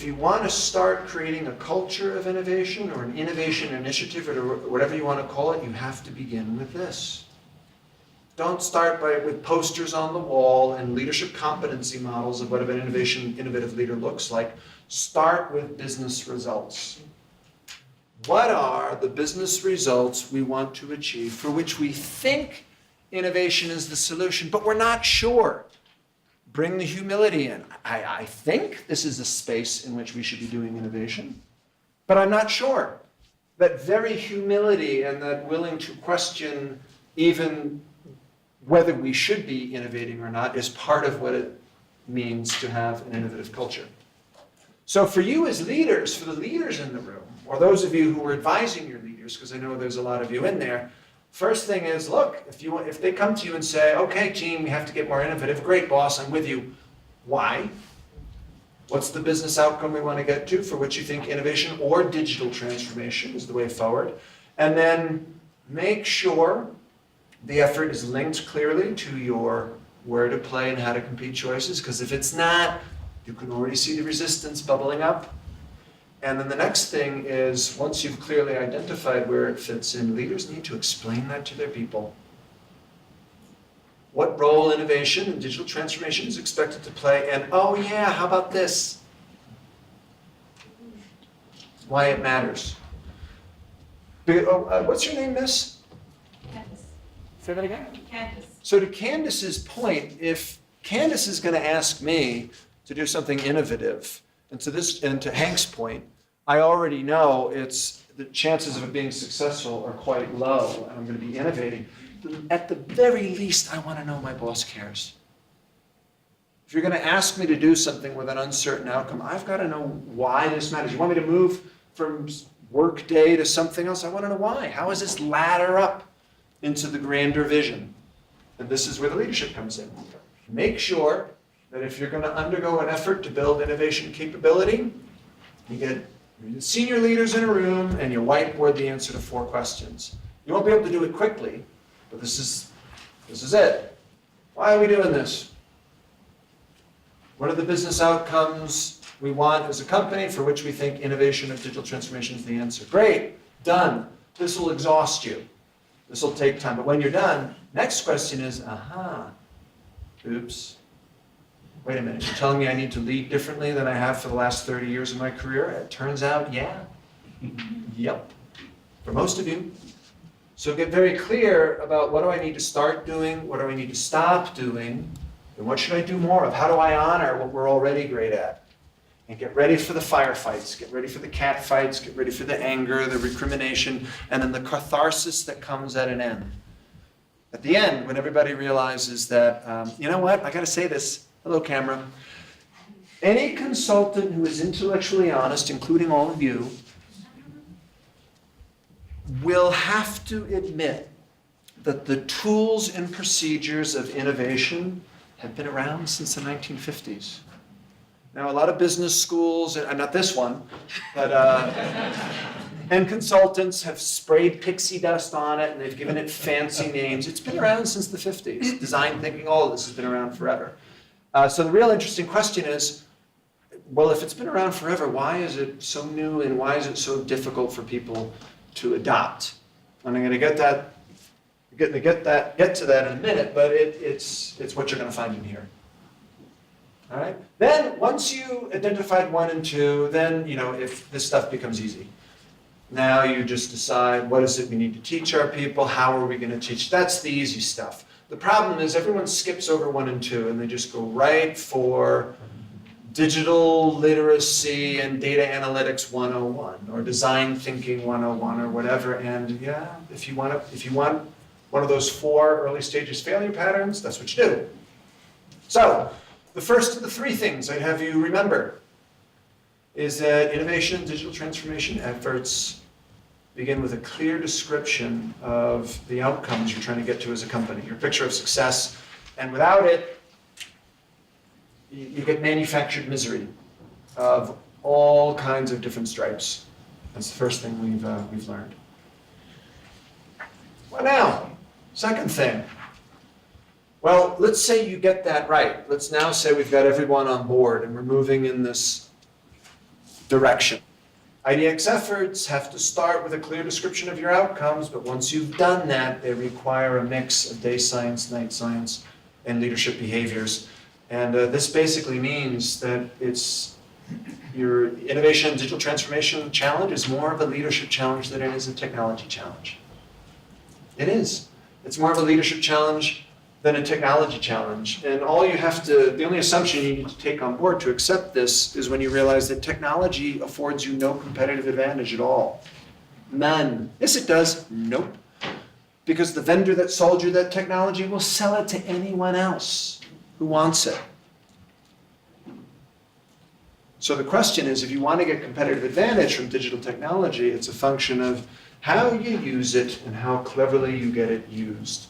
if you want to start creating a culture of innovation or an innovation initiative or whatever you want to call it, you have to begin with this. Don't start with posters on the wall and leadership competency models of what an innovative leader looks like. Start with business results. What are the business results we want to achieve for which we think innovation is the solution, but we're not sure? Bring the humility in. I think this is a space in which we should be doing innovation, but I'm not sure. That very humility and that willing to question even whether we should be innovating or not is part of what it means to have an innovative culture. So for you as leaders, for the leaders in the room, or those of you who are advising your leaders, because I know there's a lot of you in there, first thing is, look, if they come to you and say, okay, team, we have to get more innovative, great, boss, I'm with you. Why? What's the business outcome we want to get to for which you think innovation or digital transformation is the way forward? And then make sure the effort is linked clearly to your where to play and how to compete choices, because if it's not, you can already see the resistance bubbling up. And then the next thing is, once you've clearly identified where it fits in, leaders need to explain that to their people. What role innovation and digital transformation is expected to play, and oh yeah, how about this? Why it matters. What's your name, miss? Candace. Say that again? Candace. So to Candace's point, if Candace is going to ask me to do something innovative, and to Hank's point, I already know the chances of it being successful are quite low, and I'm going to be innovating. At the very least, I want to know my boss cares. If you're going to ask me to do something with an uncertain outcome, I've got to know why this matters. You want me to move from work day to something else? I want to know why. How does this ladder up into the grander vision? And this is where the leadership comes in. Make sure that if you're going to undergo an effort to build innovation capability, you get senior leaders in a room and you whiteboard the answer to 4 questions. You won't be able to do it quickly, but this is it. Why are we doing this? What are the business outcomes we want as a company for which we think innovation and digital transformation is the answer? Great, done. This will exhaust you. This will take time, but when you're done, next question is, oops. Wait a minute, you're telling me I need to lead differently than I have for the last 30 years of my career? It turns out, yeah. Yep. For most of you. So get very clear about what do I need to start doing, what do I need to stop doing, and what should I do more of? How do I honor what we're already great at? And get ready for the firefights, get ready for the cat fights, get ready for the anger, the recrimination, and then the catharsis that comes at an end. At the end, when everybody realizes that, you know what, I got to say this. Hello, camera. Any consultant who is intellectually honest, including all of you, will have to admit that the tools and procedures of innovation have been around since the 1950s. Now, a lot of business schools, and not this one, but and consultants have sprayed pixie dust on it and they've given it fancy names. It's been around since the 50s. Design thinking, all of this has been around forever. So the real interesting question is, well, if it's been around forever, why is it so new and why is it so difficult for people to adopt? And I'm going to get to that in a minute, but it's what you're going to find in here. All right. Then once you identified 1 and 2, then if this stuff becomes easy. Now you just decide what is it we need to teach our people, how are we going to teach? That's the easy stuff. The problem is everyone skips over 1 and 2 and they just go right for digital literacy and data analytics 101 or design thinking 101 or whatever. And yeah, if you want one of those 4 early stages failure patterns, that's what you do. So the first of the 3 things I'd have you remember is that innovation and digital transformation efforts begin with a clear description of the outcomes you're trying to get to as a company, your picture of success, and without it, you get manufactured misery of all kinds of different stripes. That's the first thing we've learned. Well, now, second thing. Well, let's say you get that right. Let's now say we've got everyone on board and we're moving in this direction. IDX efforts have to start with a clear description of your outcomes, but once you've done that, they require a mix of day science, night science, and leadership behaviors. And this basically means that your innovation and digital transformation challenge is more of a leadership challenge than it is a technology challenge. It is. It's more of a leadership challenge than a technology challenge. And the only assumption you need to take on board to accept this is when you realize that technology affords you no competitive advantage at all. None. Yes, it does. Nope. Because the vendor that sold you that technology will sell it to anyone else who wants it. So the question is, if you want to get competitive advantage from digital technology, it's a function of how you use it and how cleverly you get it used.